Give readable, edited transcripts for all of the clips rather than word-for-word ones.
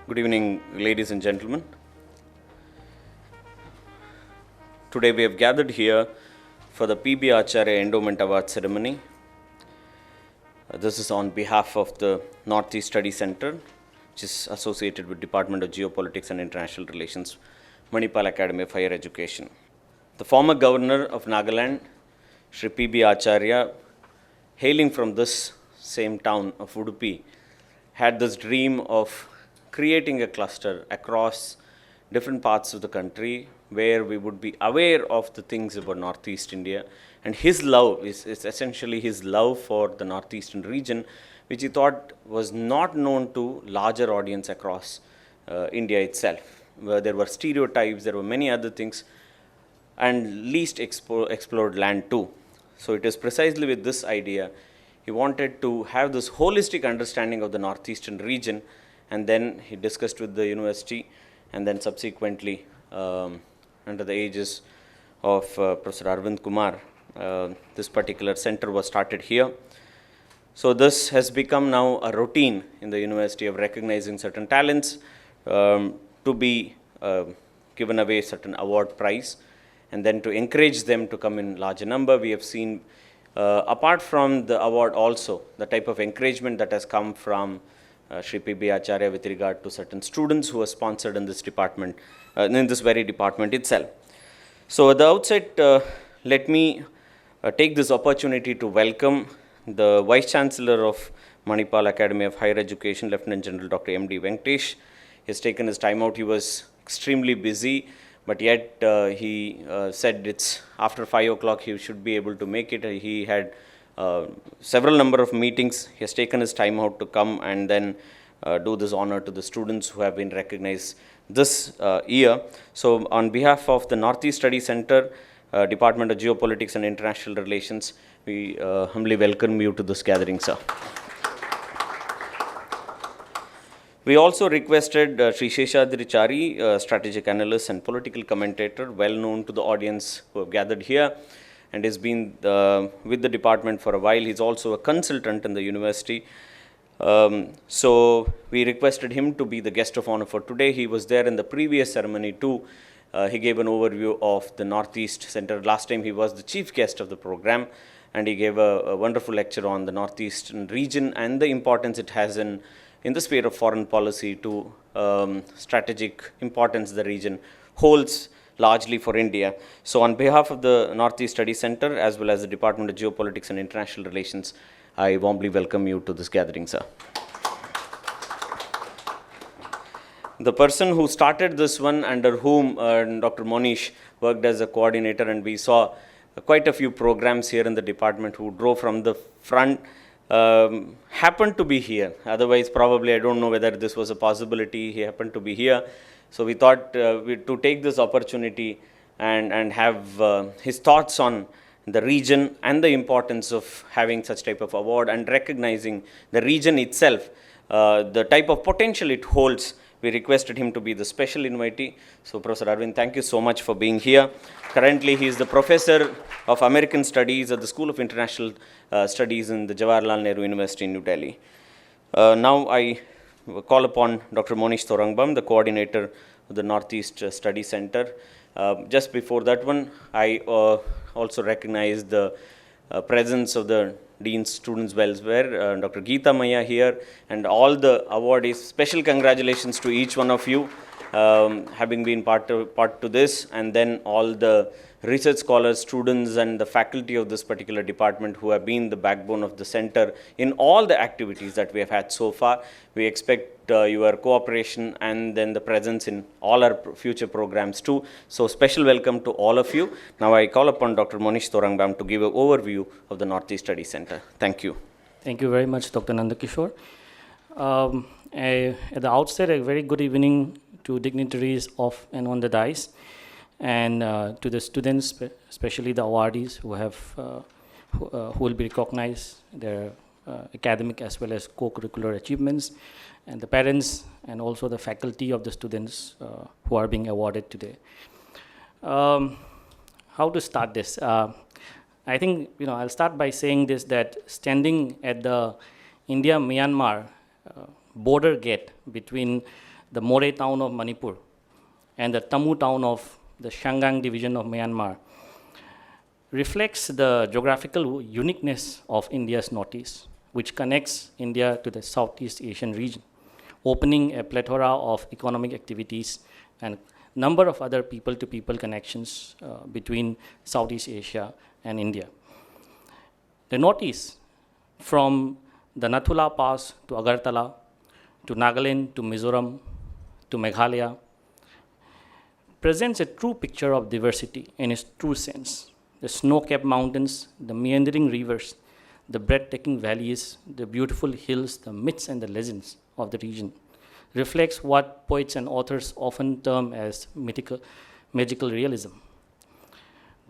Good evening, ladies and gentlemen. Today we have gathered here for the PB Acharya Endowment Award ceremony. This is on behalf of the Northeast Study Center, which is associated with Department of Geopolitics and International Relations, Manipal Academy of Higher Education. The former governor of Nagaland, Shri PB Acharya, hailing from this same town of Udupi, had this dream of creating a cluster across different parts of the country where we would be aware of the things about Northeast India. And his love is essentially his love for the Northeastern region, which he thought was not known to larger audience across India itself, where there were stereotypes, there were many other things, and least explored land too. So it is precisely with this idea, he wanted to have this holistic understanding of the Northeastern region, and then he discussed with the university, and then subsequently under the aegis of Professor Arvind Kumar, this particular center was started here. So this has become now a routine in the university of recognizing certain talents to be given away certain award prize, and then to encourage them to come in larger number. We have seen, apart from the award also, the type of encouragement that has come from Shri PB Acharya with regard to certain students who are sponsored in this department, in this very department itself. So at the outset, let me take this opportunity to welcome the Vice Chancellor of Manipal Academy of Higher Education, Lieutenant General Dr. M.D. Venkatesh. He has taken his time out. He was extremely busy, but yet he said it's after 5 o'clock he should be able to make it. He had several number of meetings. He has taken his time out to come and then do this honor to the students who have been recognized this year. So on behalf of the Northeast Study Center, Department of Geopolitics and International Relations, we humbly welcome you to this gathering, sir. We also requested Sri Sheshadri Chari, strategic analyst and political commentator, well known to the audience who have gathered here, and has been with the department for a while. He's also a consultant in the university. So we requested him to be the guest of honor for today. He was there in the previous ceremony too. He gave an overview of the Northeast Center. Last time he was the chief guest of the program, and he gave a wonderful lecture on the Northeastern region and the importance it has in the sphere of foreign policy to strategic importance the region holds largely for India. So on behalf of the Northeast Study Center as well as the Department of Geopolitics and International Relations, I warmly welcome you to this gathering, sir. The person who started this one, under whom Dr. Monish worked as a coordinator, and we saw quite a few programs here in the department, who drove from the front, happened to be here. Otherwise, probably I don't know whether this was a possibility. He happened to be here. So we thought to take this opportunity and have his thoughts on the region and the importance of having such type of award and recognizing the region itself, the type of potential it holds. We requested him to be the special invitee. So Professor Arvind, thank you so much for being here. Currently, he is the Professor of American Studies at the School of International Studies in the Jawaharlal Nehru University in New Delhi. Now I call upon Dr. Monish Thorangbam, the coordinator of the Northeast Study Center. Just before that one, I also recognize the presence of the Dean's Students' Welfare, Dr. Geeta Maya here, and all the awardees. Special congratulations to each one of you having been part to this, and then all the research scholars, students, and the faculty of this particular department who have been the backbone of the center in all the activities that we have had so far. We expect your cooperation and then the presence in all our future programs too. So special welcome to all of you. Now I call upon Dr. Monish Thorangbam to give an overview of the Northeast Study Center. Thank you. Thank you very much, Dr. Nandakishore. At the outset, a very good evening to dignitaries of and on the dais, and to the students, especially the awardees who will be recognized their academic as well as co-curricular achievements, and the parents and also the faculty of the students who are being awarded today. How to start this? I think I'll start by saying this, that standing at the India-Myanmar border gate between the Moreh town of Manipur, and the Tamu town of the Shangang division of Myanmar reflects the geographical uniqueness of India's northeast, which connects India to the Southeast Asian region, opening a plethora of economic activities and number of other people-to-people connections between Southeast Asia and India. The northeast, from the Nathula Pass to Agartala, to Nagaland, to Mizoram, to Meghalaya, presents a true picture of diversity in its true sense. The snow-capped mountains, the meandering rivers, the breathtaking valleys, the beautiful hills, the myths and the legends of the region reflects what poets and authors often term as magical realism.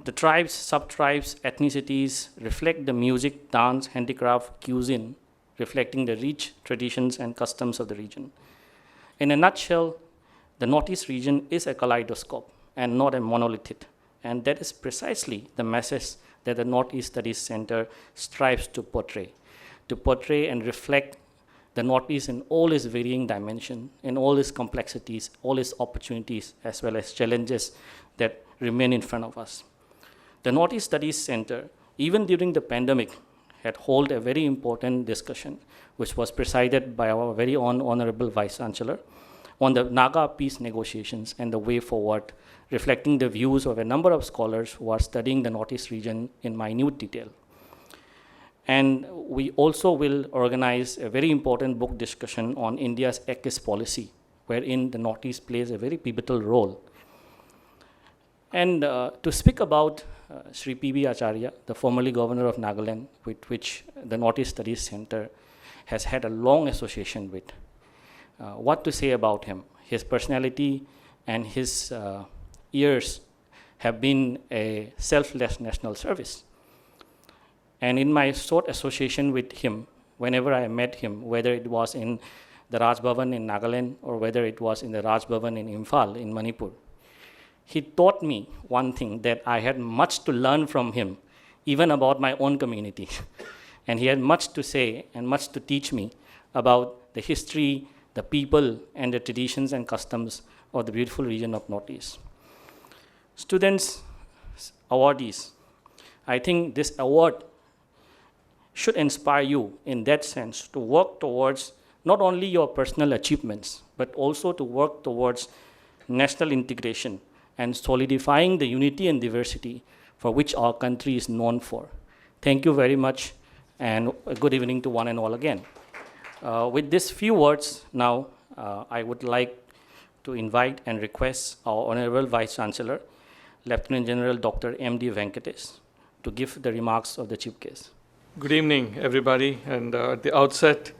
The tribes, sub-tribes, ethnicities reflect the music, dance, handicraft, cuisine, reflecting the rich traditions and customs of the region. In a nutshell, the Northeast region is a kaleidoscope and not a monolith, and that is precisely the message that the Northeast Studies Center strives to portray and reflect the Northeast in all its varying dimensions, in all its complexities, all its opportunities, as well as challenges that remain in front of us. The Northeast Studies Center, even during the pandemic, had held a very important discussion, which was presided by our very own Honorable Vice Chancellor, on the Naga peace negotiations and the way forward, reflecting the views of a number of scholars who are studying the Northeast region in minute detail. And we also will organize a very important book discussion on India's ACIS policy, wherein the Northeast plays a very pivotal role. And to speak about Sri P.B. Acharya, the formerly governor of Nagaland, with which the Northeast Studies Center has had a long association with, what to say about him? His personality and his years have been a selfless national service. And in my short association with him, whenever I met him, whether it was in the Raj Bhavan in Nagaland or whether it was in the Raj Bhavan in Imphal in Manipur, he taught me one thing, that I had much to learn from him, even about my own community. And he had much to say and much to teach me about the history, the people, and the traditions and customs of the beautiful region of Northeast. Students, awardees, I think this award should inspire you in that sense to work towards not only your personal achievements, but also to work towards national integration and solidifying the unity and diversity for which our country is known for. Thank you very much, and a good evening to one and all again. With these few words now, I would like to invite and request our Honorable Vice Chancellor, Lieutenant General Dr. M.D. Venkatesh, to give the remarks of the chief guest. Good evening, everybody. And at the outset,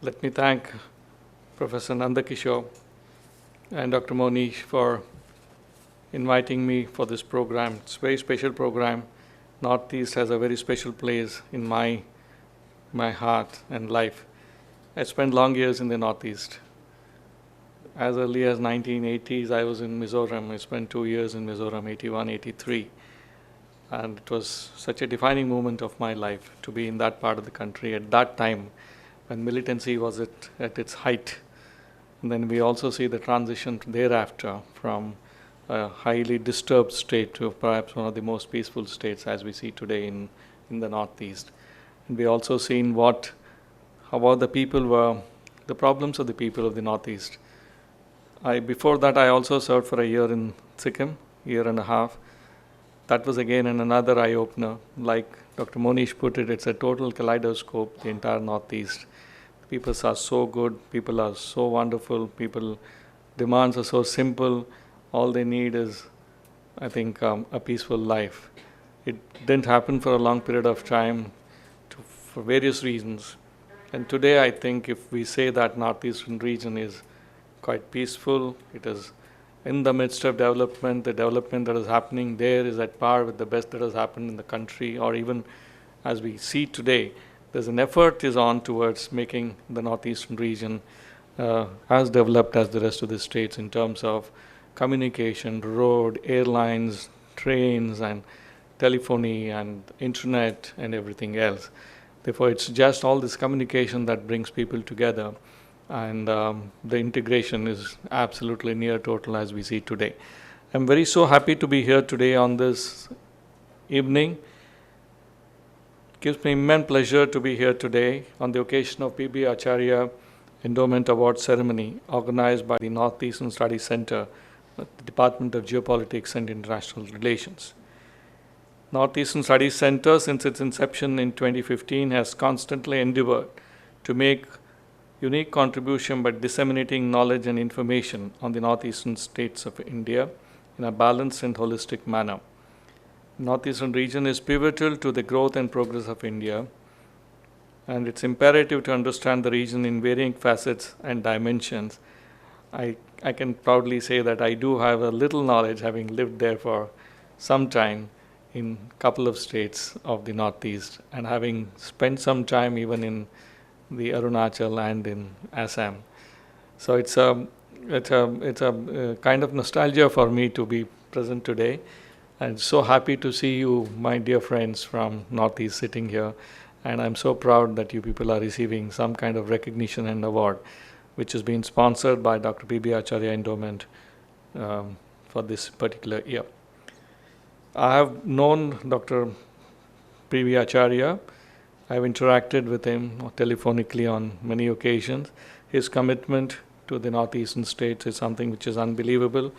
let me thank Professor Nandakishore and Dr. Monish for inviting me for this program. It's a very special program. Northeast has a very special place in my heart and life. I spent long years in the Northeast. As early as 1980s, I was in Mizoram. I spent 2 years in Mizoram, 81, 83. And it was such a defining moment of my life to be in that part of the country at that time when militancy was at its height. And then we also see the transition thereafter from a highly disturbed state to perhaps one of the most peaceful states as we see today in the Northeast. And we also seen how the people were, the problems of the people of the Northeast. Before that, I also served for a year in Sikkim, year and a half. That was again another eye-opener. Like Dr. Monish put it, it's a total kaleidoscope, the entire Northeast. People are so good, people are so wonderful, demands are so simple. All they need is, I think, a peaceful life. It didn't happen for a long period of time for various reasons. And today, I think if we say that Northeastern region is quite peaceful, it is in the midst of development, the development that is happening there is at par with the best that has happened in the country, or even as we see today, there's an effort is on towards making the Northeastern region as developed as the rest of the states in terms of communication, road, airlines, trains, and telephony, and internet, and everything else. Therefore, it's just all this communication that brings people together. and the integration is absolutely near total as we see today. I'm very so happy to be here today on this evening. Gives me immense pleasure to be here today on the occasion of P.B. Acharya Endowment Award Ceremony organized by the Northeastern Studies Center, the Department of Geopolitics and International Relations. Northeastern Studies Center, since its inception in 2015, has constantly endeavored to make unique contribution by disseminating knowledge and information on the northeastern states of India in a balanced and holistic manner. Northeastern region is pivotal to the growth and progress of India, and it's imperative to understand the region in varying facets and dimensions. I can proudly say that I do have a little knowledge, having lived there for some time in a couple of states of the Northeast, and having spent some time even in the Arunachal and in Assam. So it's a kind of nostalgia for me to be present today. I'm so happy to see you, my dear friends from Northeast, sitting here. And I'm so proud that you people are receiving some kind of recognition and award, which has been sponsored by Dr. P.B. Acharya Endowment for this particular year. I have known Dr. P.B. Acharya. I've interacted with him telephonically on many occasions. His commitment to the Northeastern states is something which is unbelievable.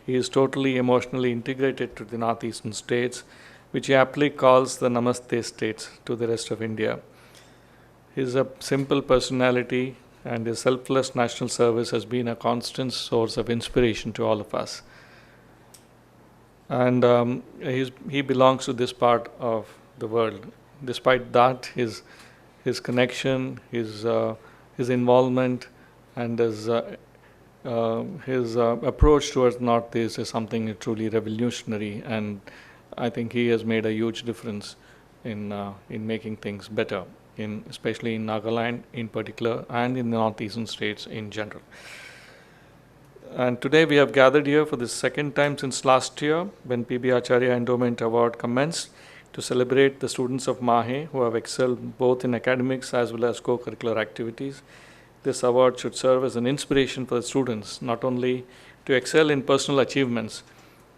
He is totally emotionally integrated to the Northeastern states, which he aptly calls the Namaste states to the rest of India. His simple personality and his selfless national service has been a constant source of inspiration to all of us. And he belongs to this part of the world. Despite that, his connection, his involvement, and his approach towards Northeast is something truly revolutionary, and I think he has made a huge difference in making things better, especially in Nagaland in particular, and in the Northeastern states in general. And today we have gathered here for the second time since last year, when P.B. Acharya Endowment Award commenced, to celebrate the students of MAHE who have excelled both in academics as well as co-curricular activities. This award should serve as an inspiration for the students, not only to excel in personal achievements,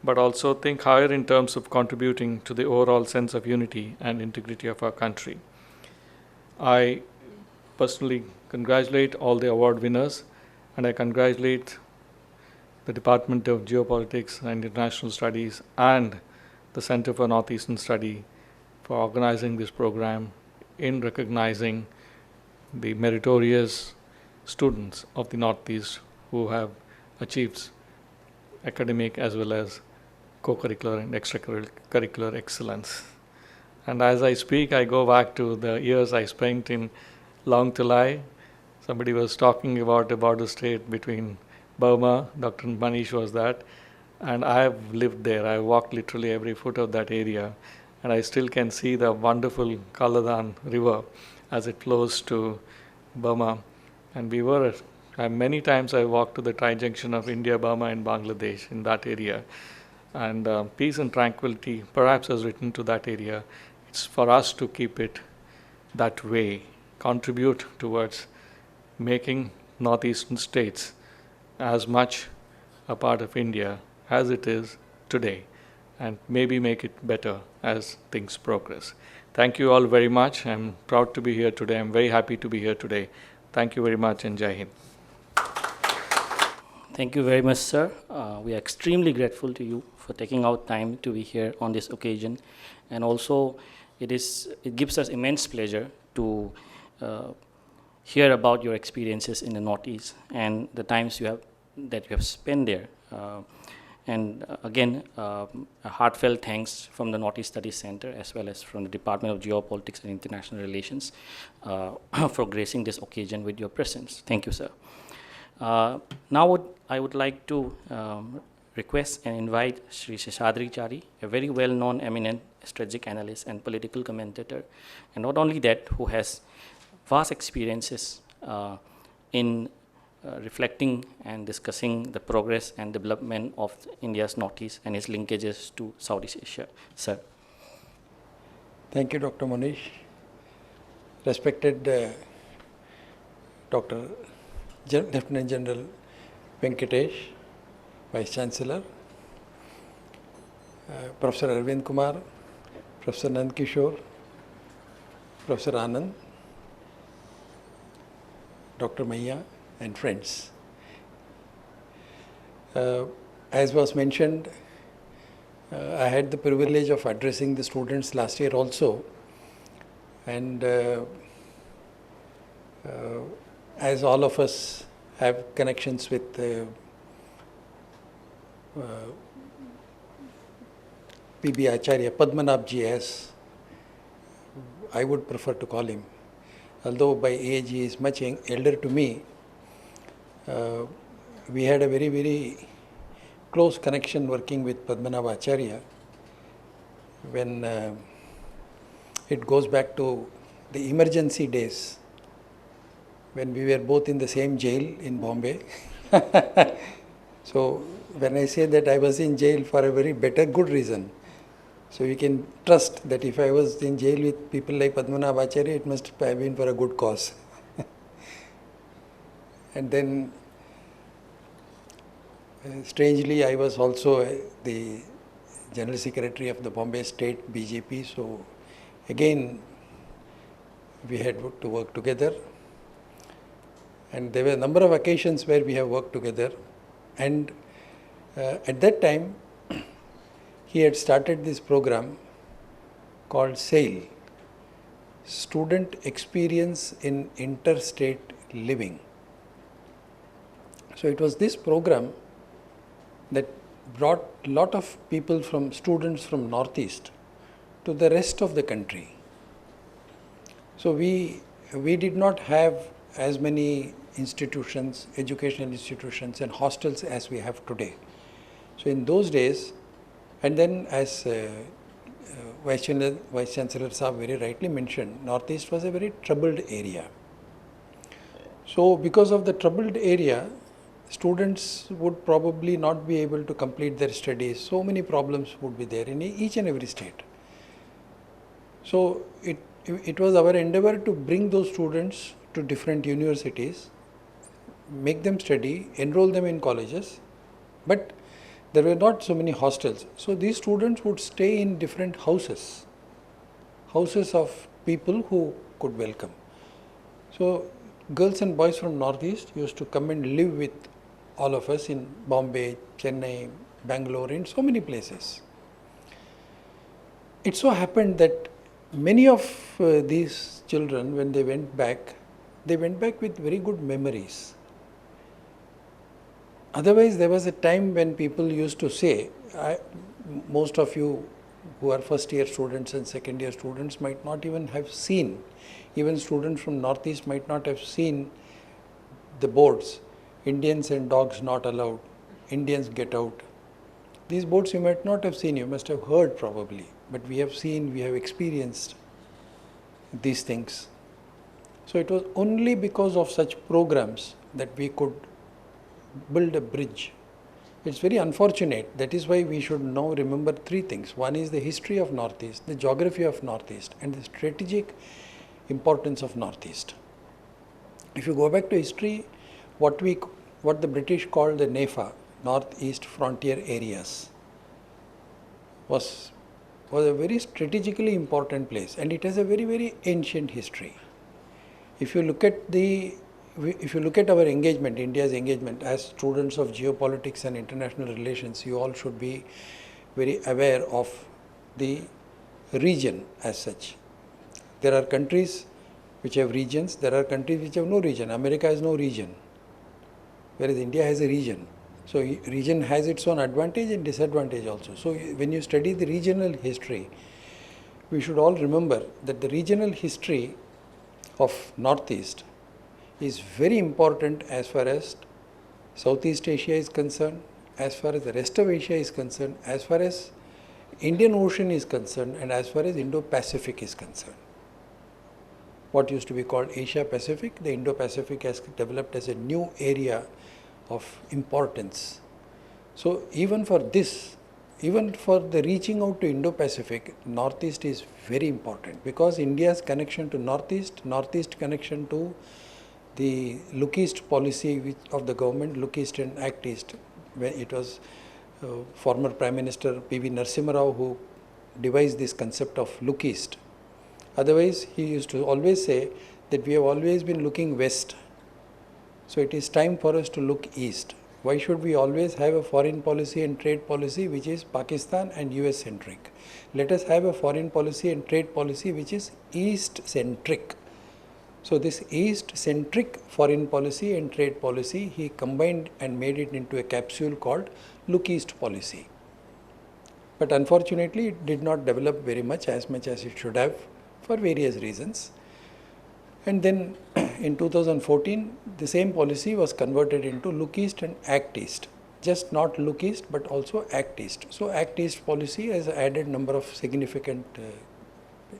but also think higher in terms of contributing to the overall sense of unity and integrity of our country. I personally congratulate all the award winners, and I congratulate the Department of Geopolitics and International Studies and the Center for Northeastern Study for organizing this program in recognizing the meritorious students of the Northeast who have achieved academic as well as co-curricular and extracurricular excellence. And as I speak, I go back to the years I spent in Long Talai. Somebody was talking about a border state between Burma, Dr. Manish was that, and I have lived there. I walked literally every foot of that area, and I still can see the wonderful Kaladan River as it flows to Burma. And many times I walked to the tri-junction of India, Burma, and Bangladesh in that area. And peace and tranquility perhaps has written to that area. It's for us to keep it that way, contribute towards making northeastern states as much a part of India as it is today, and maybe make it better as things progress. Thank you all very much. I'm proud to be here today. I'm very happy to be here today. Thank you very much, and Jai Hind. Thank you very much, sir. We are extremely grateful to you for taking out time to be here on this occasion, and also it gives us immense pleasure to hear about your experiences in the Northeast and the times that you have spent there. Again, a heartfelt thanks from the Northeast Studies Center as well as from the Department of Geopolitics and International Relations for gracing this occasion with your presence. Thank you, sir. Now I would like to request and invite Sri Seshadri Chari, a very well-known eminent strategic analyst and political commentator, and not only that, who has vast experiences in reflecting and discussing the progress and development of India's Northeast and its linkages to Southeast Asia. Sir. Thank you, Dr. Manish. Respected Dr. Lieutenant General Venkatesh, Vice Chancellor, Professor Arvind Kumar, Professor Nand Kishore, Professor Anand, Dr. Maya, and friends. As was mentioned, I had the privilege of addressing the students last year also, and as all of us have connections with P.B. Acharya, Padmanabhji, as I would prefer to call him, although by age he is much elder to me. We had a very, very close connection working with Padmanabha Acharya when it goes back to the emergency days when we were both in the same jail in Bombay. So when I say that I was in jail for a very good reason, so you can trust that if I was in jail with people like Padmanabha Acharya, it must have been for a good cause. And then strangely, I was also the General Secretary of the Bombay State BJP, so again we had to work together. And there were a number of occasions where we have worked together. And at that time, he had started this program called SAIL, Student Experience in Interstate Living. So it was this program that brought a lot of people students from Northeast to the rest of the country. So we did not have as many institutions, educational institutions and hostels as we have today. So in those days, and then as Vice Chancellor Saab very rightly mentioned, Northeast was a very troubled area. So because of the troubled area, students would probably not be able to complete their studies. So many problems would be there in each and every state. So it was our endeavor to bring those students to different universities, make them study, enroll them in colleges, but there were not so many hostels. So these students would stay in different houses of people who could welcome. So girls and boys from Northeast used to come and live with all of us in Bombay, Chennai, Bangalore, in so many places. It so happened that many of these children, when they went back with very good memories. Otherwise, there was a time when people used to say, most of you who are first year students and second year students might not even have seen, even students from Northeast might not have seen the boards, Indians and dogs not allowed, Indians get out. These boards you might not have seen, you must have heard probably, but we have seen, we have experienced these things. So it was only because of such programs that we could build a bridge. It's very unfortunate. That is why we should now remember three things. One is the history of Northeast, the geography of Northeast, and the strategic importance of Northeast. If you go back to history, what the British called the NEFA, Northeast Frontier Areas, was a very strategically important place, and it has a very, very ancient history. If you look at our engagement, India's engagement as students of geopolitics and international relations, you all should be very aware of the region as such. There are countries which have regions, there are countries which have no region. America has no region, whereas India has a region. So region has its own advantage and disadvantage also. So when you study the regional history, we should all remember that the regional history of Northeast is very important as far as Southeast Asia is concerned, as far as the rest of Asia is concerned, as far as Indian Ocean is concerned, and as far as Indo-Pacific is concerned. What used to be called Asia-Pacific, the Indo-Pacific has developed as a new area of importance. So even for this, even for the reaching out to Indo-Pacific, Northeast is very important, because India's connection to Northeast connection to the Look East policy of the government, Look East and Act East, when it was former Prime Minister P.V. Narasimha Rao who devised this concept of Look East. Otherwise, he used to always say that we have always been looking west. So it is time for us to look east. Why should we always have a foreign policy and trade policy which is Pakistan and US centric? Let us have a foreign policy and trade policy which is East centric. So this East centric foreign policy and trade policy, he combined and made it into a capsule called Look East policy. But unfortunately, it did not develop very much as it should have for various reasons. And then in 2014, the same policy was converted into Look East and Act East. Just not Look East, but also Act East. So Act East policy has added number of significant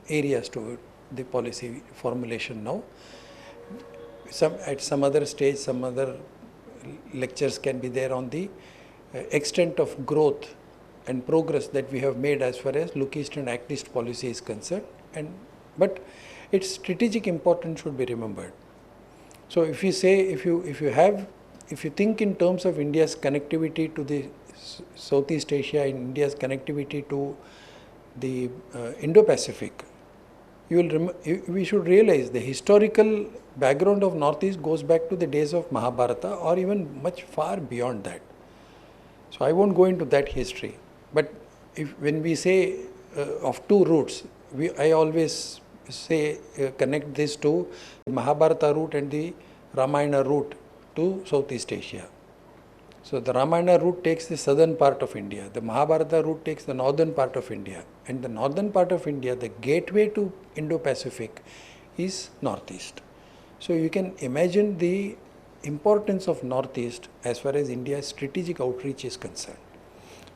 areas to the policy formulation now. At some other stage, some other lectures can be there on the extent of growth and progress that we have made as far as Look East and Act East policy is concerned. But its strategic importance should be remembered. So if you say, if you think in terms of India's connectivity to the Southeast Asia and India's connectivity to the Indo-Pacific, we should realize the historical background of Northeast goes back to the days of Mahabharata or even much far beyond that. So I won't go into that history. But when we say of two routes, I always say connect this to the Mahabharata route and the Ramayana route to Southeast Asia. So the Ramayana route takes the southern part of India, the Mahabharata route takes the northern part of India, and the northern part of India, the gateway to Indo-Pacific is Northeast. So you can imagine the importance of Northeast as far as India's strategic outreach is concerned.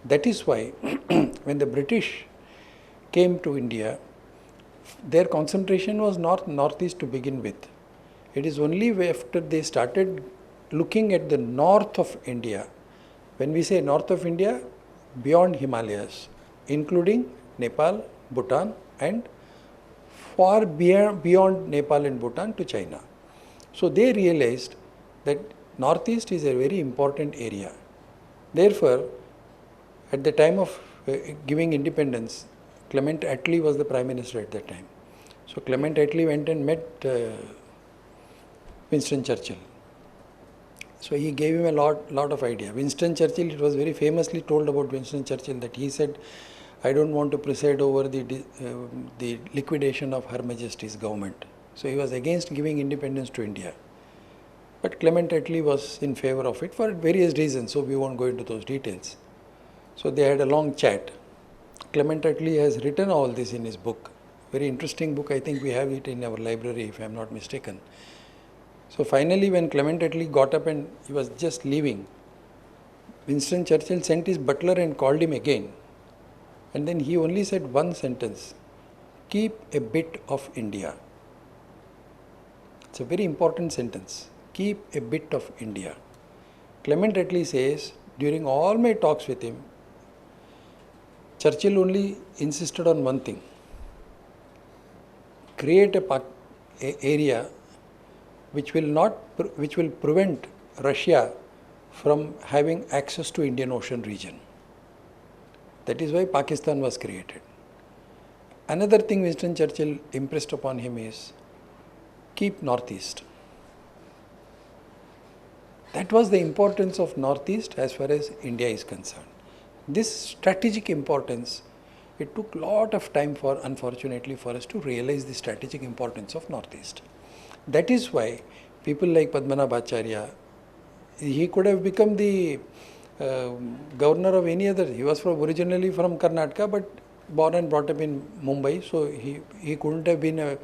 That is why when the British came to India, their concentration was not Northeast to begin with. It is only after they started looking at the north of India. When we say north of India, beyond Himalayas, including Nepal, Bhutan, and far beyond Nepal and Bhutan to China. So they realized that Northeast is a very important area. Therefore, at the time of giving independence, Clement Attlee was the Prime Minister at that time. So Clement Attlee went and met Winston Churchill. So he gave him a lot of idea. Winston Churchill, it was very famously told about Winston Churchill that he said, I don't want to preside over the liquidation of Her Majesty's government. So he was against giving independence to India. But Clement Attlee was in favor of it for various reasons, so we won't go into those details. So they had a long chat. Clement Attlee has written all this in his book. Very interesting book. I think we have it in our library, if I am not mistaken. So finally, when Clement Attlee got up and he was just leaving, Winston Churchill sent his butler and called him again. And then he only said one sentence, keep a bit of India. It's a very important sentence. Keep a bit of India. Clement Attlee says, during all my talks with him, Churchill only insisted on one thing. Create a area which will prevent Russia from having access to Indian Ocean region. That is why Pakistan was created. Another thing Winston Churchill impressed upon him is keep Northeast. That was the importance of Northeast as far as India is concerned. This strategic importance, it took a lot of time unfortunately for us to realize the strategic importance of Northeast. That is why people like Padmanabh Acharya, he could have become the governor of any other. He was originally from Karnataka, but born and brought up in Mumbai, so he couldn't have been a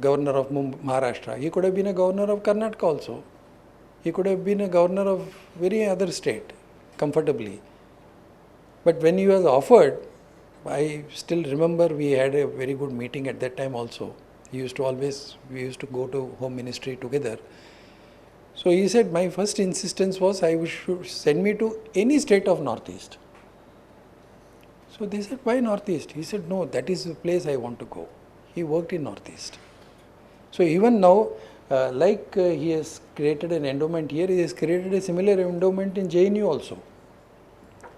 governor of Maharashtra. He could have been a governor of Karnataka also. He could have been a governor of very other state comfortably. But when he was offered, I still remember we had a very good meeting at that time also. We used to go to Home Ministry together. So he said, my first insistence was I should send me to any state of Northeast. So they said, why Northeast? He said, no, that is the place I want to go. He worked in Northeast. So even now, He has created an endowment here, he has created a similar endowment in JNU also.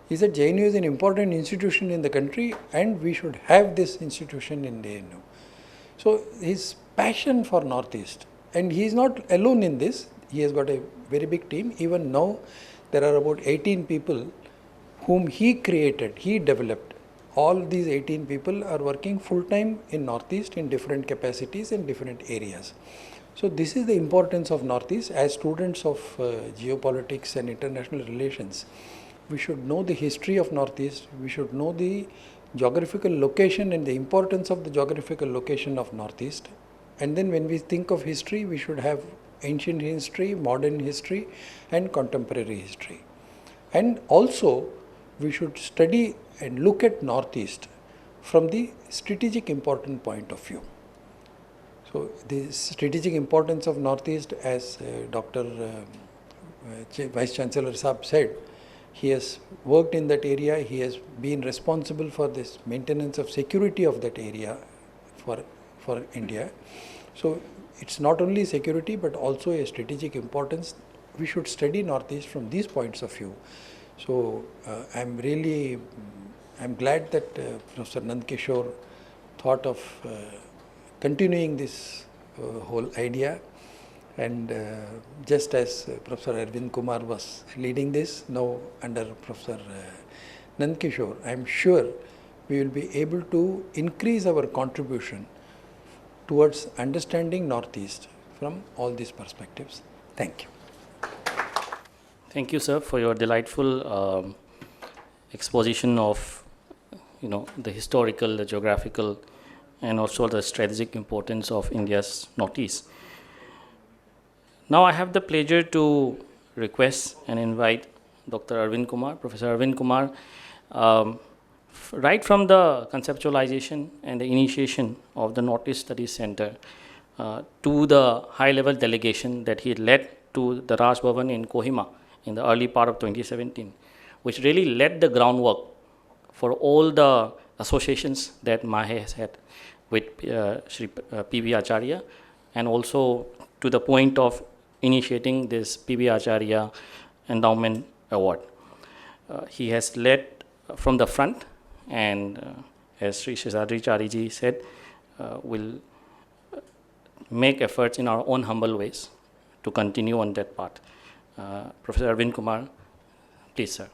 He said JNU is an important institution in the country and we should have this institution in JNU. So his passion for Northeast, and he is not alone in this, he has got a very big team. Even now there are about 18 people whom he created, he developed. All these 18 people are working full time in Northeast in different capacities in different areas. So this is the importance of Northeast. As students of geopolitics and international relations, we should know the history of Northeast, we should know the geographical location and the importance of the geographical location of Northeast. And then when we think of history, we should have ancient history, modern history and contemporary history. And also we should study and look at Northeast from the strategic important point of view. So the strategic importance of Northeast, as Dr. Vice Chancellor Saab said, he has worked in that area, he has been responsible for this maintenance of security of that area for India. So it's not only security but also a strategic importance. We should study Northeast from these points of view. So I'm glad that Professor Nandkishore thought of continuing this whole idea, and just as Professor Arvind Kumar was leading this, now under Professor Nandkishore, I am sure we will be able to increase our contribution towards understanding Northeast from all these perspectives. Thank you. Thank you, sir, for your delightful exposition of the historical, the geographical, and also the strategic importance of India's Northeast. Now I have the pleasure to request and invite Dr. Arvind Kumar, Professor Arvind Kumar, right from the conceptualization and the initiation of the Northeast Studies Center to the high-level delegation that he led to the Raj Bhavan in Kohima in the early part of 2017, which really led the groundwork for all the associations that MAHE has had with Shri P.B. Acharya, and also to the point of initiating this P.B. Acharya Endowment Award. He has led from the front, and as Sri Seshadri Chariji said, will make efforts in our own humble ways to continue on that path. Professor Arvind Kumar, please, sir.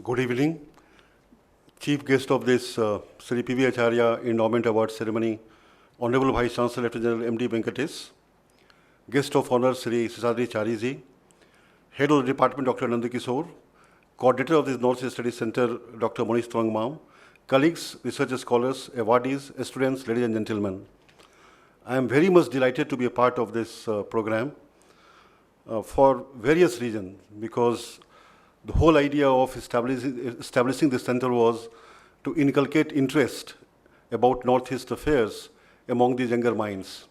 Good evening. Chief guest of this Sri P.B. Acharya Endowment Award ceremony, Honorable Vice Chancellor Lieutenant General M.D. Venkatesh, Guest of Honor Sri Seshadri Chariji, Head of the Department Dr. Nandakishore, Coordinator of this Northeast Studies Center Dr. Monish Twangmam, colleagues, research scholars, awardees, students, ladies and gentlemen. I am very much delighted to be a part of this program for various reasons, because the whole idea of establishing this center was to inculcate interest about Northeast affairs among these younger minds.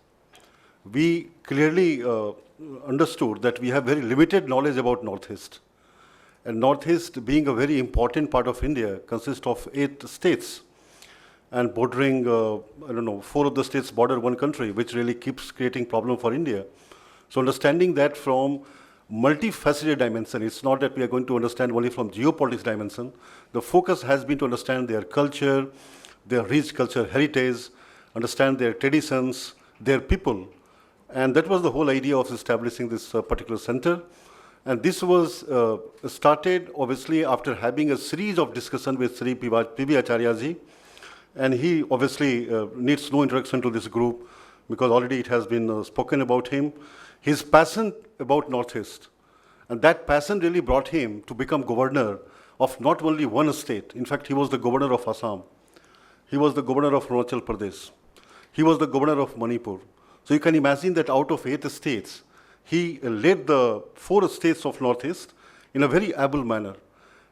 We clearly understood that we have very limited knowledge about Northeast. And Northeast, being a very important part of India, consists of 8 states and bordering, 4 of the states border one country, which really keeps creating problem for India. So understanding that from multifaceted dimension, it's not that we are going to understand only from geopolitics dimension. The focus has been to understand their culture, their rich cultural heritage, understand their traditions, their people. And that was the whole idea of establishing this particular center. And this was started, obviously, after having a series of discussion with Sri P.B. Acharya ji. And he obviously needs no introduction to this group, because already it has been spoken about him. His passion about Northeast, and that passion really brought him to become governor of not only one state. In fact, he was the governor of Assam. He was the governor of Arunachal Pradesh. He was the governor of Manipur. So you can imagine that out of 8 states, he led the 4 states of Northeast in a very able manner,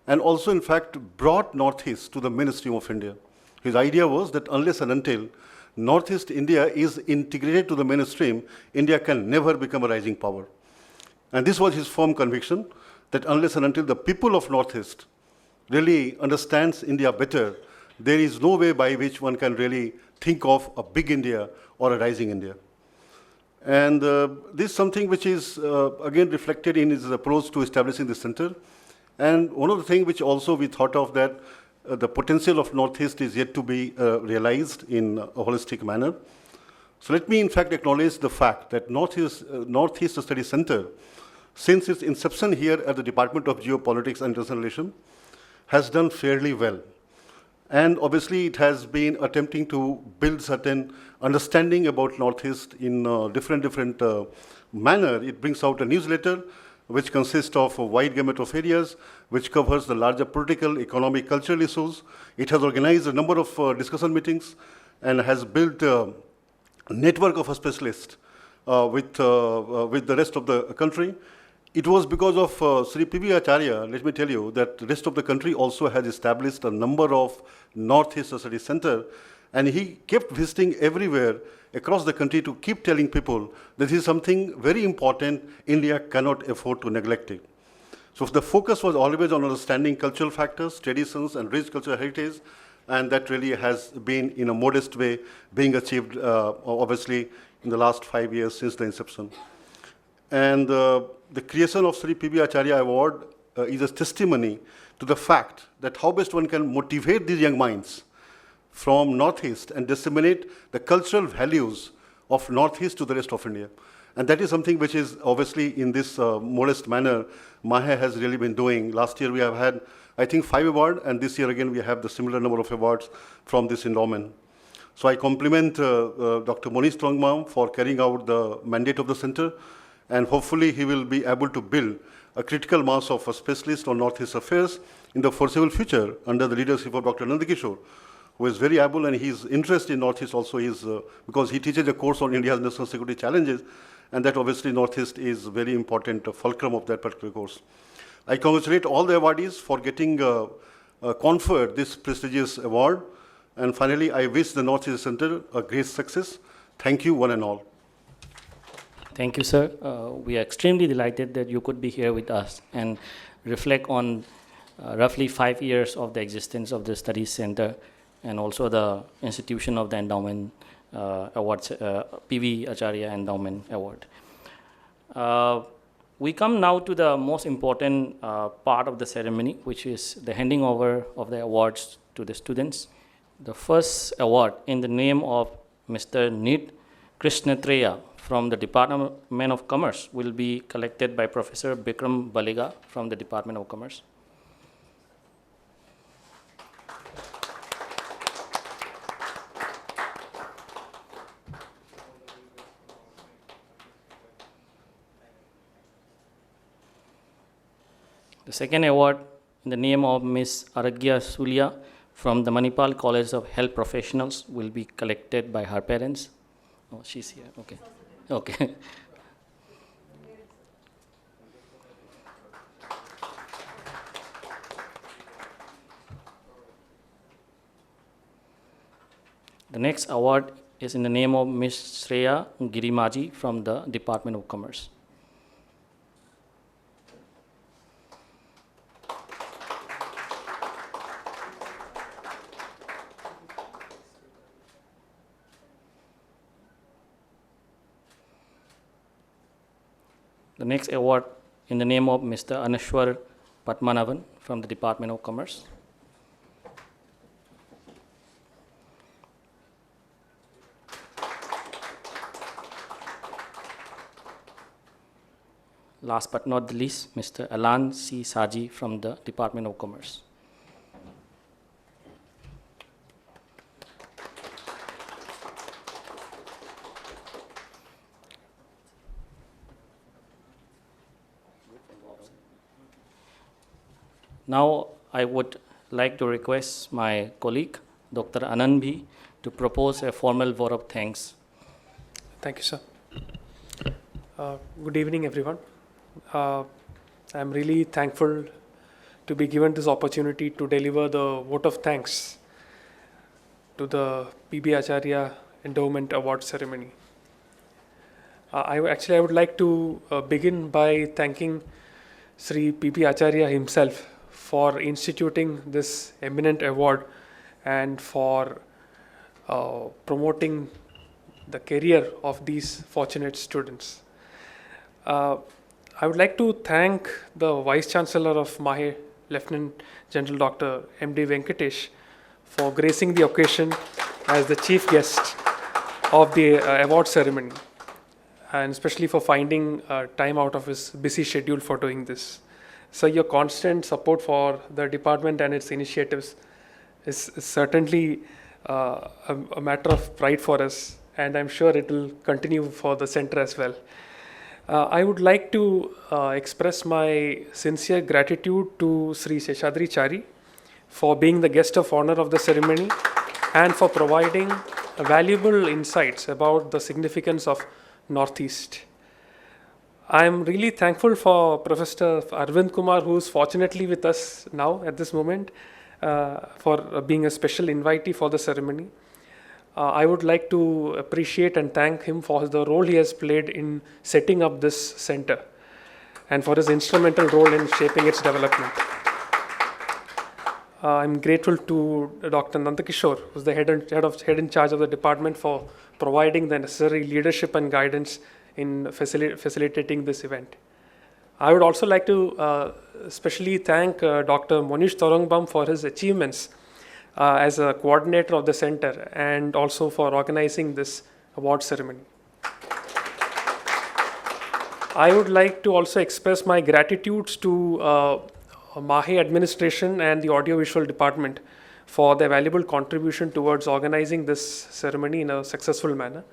and also, in fact, brought Northeast to the mainstream of India. His idea was that unless and until Northeast India is integrated to the mainstream, India can never become a rising power. And this was his firm conviction, that unless and until the people of Northeast really understands India better, there is no way by which one can really think of a big India or a rising India. And this is something which is again reflected in his approach to establishing the center. And one of the things which also we thought of that the potential of Northeast is yet to be realized in a holistic manner. So let me in fact acknowledge the fact that Northeast Study Center, since its inception here at the Department of Geopolitics and International Relations, has done fairly well. And obviously it has been attempting to build certain understanding about Northeast in different manner. It brings out a newsletter which consists of a wide gamut of areas, which covers the larger political, economic, cultural issues. It has organized a number of discussion meetings and has built a network of specialists with the rest of the country. It was because of Sri P.B. Acharya, let me tell you, that the rest of the country also has established a number of Northeast Study Center, and he kept visiting everywhere across the country to keep telling people that this is something very important India cannot afford to neglect it. So the focus was always on understanding cultural factors, traditions, and rich cultural heritage, and that really has been, in a modest way, being achieved, obviously, in the last 5 years since the inception. And the creation of Sri P.B. Acharya Award is a testimony to the fact that how best one can motivate these young minds from Northeast and disseminate the cultural values of Northeast to the rest of India. And that is something which is obviously in this modest manner, MAHE has really been doing. Last year we have had, I think, 5 awards, and this year again we have the similar number of awards from this endowment. So I compliment Dr. Monish Strongbaum for carrying out the mandate of the center, and hopefully he will be able to build a critical mass of specialists on Northeast affairs in the foreseeable future under the leadership of Dr. Nandakishore, who is very able, and his interest in Northeast also is because he teaches a course on India's national security challenges, and that obviously Northeast is very important fulcrum of that particular course. I congratulate all the awardees for getting conferred this prestigious award, and finally I wish the Northeast Center a great success. Thank you one and all. Thank you, sir. We are extremely delighted that you could be here with us and reflect on roughly 5 years of the existence of the Studies Center and also the institution of the Endowment Awards, P.B. Acharya Endowment Award. We come now to the most important part of the ceremony, which is the handing over of the awards to the students. The first award in the name of Mr. Nit Krishnatreya from the Department of Commerce will be collected by Professor Bikram Baliga from the Department of Commerce. The second award in the name of Ms. Aragya Sulia from the Manipal College of Health Professionals will be collected by her parents. Oh, she's here. Okay. Okay. The next award is in the name of Ms. Shreya Girimaji from the Department of Commerce. The next award in the name of Mr. Anashwar Patmanavan from the Department of Commerce. Last but not the least, Mr. Alan C. Saji from the Department of Commerce. Now, I would like to request my colleague, Dr. Anand Bhi, to propose a formal vote of thanks. Thank you, sir. Good evening, everyone. I'm really thankful to be given this opportunity to deliver the vote of thanks to the P.B. Acharya Endowment Award ceremony. I would like to begin by thanking Sri P.B. Acharya himself for instituting this eminent award and for promoting the career of these fortunate students. I would like to thank the Vice Chancellor of MAHE, Lieutenant General Dr. M.D. Venkatesh, for gracing the occasion as the chief guest of the award ceremony, and especially for finding time out of his busy schedule for doing this. So your constant support for the department and its initiatives is certainly a matter of pride for us, and I'm sure it will continue for the center as well. I would like to express my sincere gratitude to Sri Seshadri Chari for being the guest of honor of the ceremony and for providing valuable insights about the significance of Northeast. I am really thankful for Professor Arvind Kumar, who is fortunately with us now at this moment, for being a special invitee for the ceremony. I would like to appreciate and thank him for the role he has played in setting up this center and for his instrumental role in shaping its development. I'm grateful to Dr. Nandakishore, who's the head in charge of the department, for providing the necessary leadership and guidance in facilitating this event. I would also like to especially thank Dr. Monish Thorongbam for his achievements as a coordinator of the center and also for organizing this award ceremony. I would like to also express my gratitudes to MAHE administration and the audiovisual department for their valuable contribution towards organizing this ceremony in a successful manner.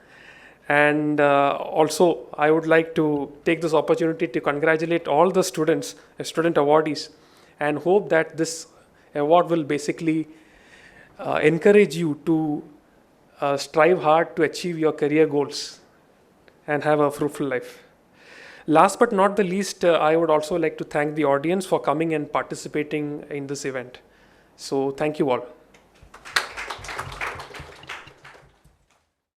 And also, I would like to take this opportunity to congratulate all the students, student awardees, and hope that this award will basically encourage you to strive hard to achieve your career goals and have a fruitful life. Last but not the least, I would also like to thank the audience for coming and participating in this event. So thank you all.